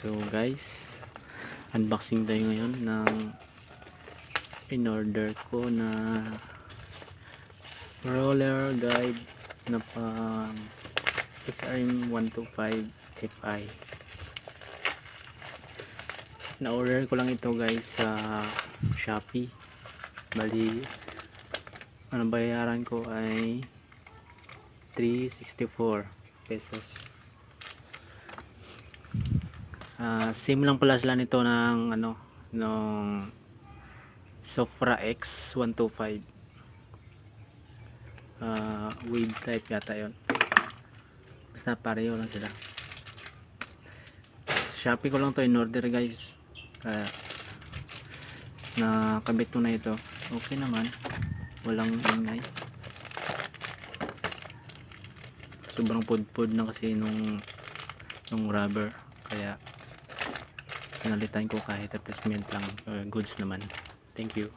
So guys, unboxing tayo ngayon ng in-order ko na roller guide na pang XRM 125 Fi. Na-order ko lang ito guys sa Shopee. Bali, ang bayaran ko ay 364 pesos. Same lang pala sila nito ng nung Sofra X 125 wave type yata yon, basta pareho lang sila. Shopee ko lang to in order guys, nakabit ko na ito. Okay naman, walang ingay. Sobrang pudpud na kasi nung rubber, kaya pinalitan ko kahit replacement lang. Goods naman. Thank you.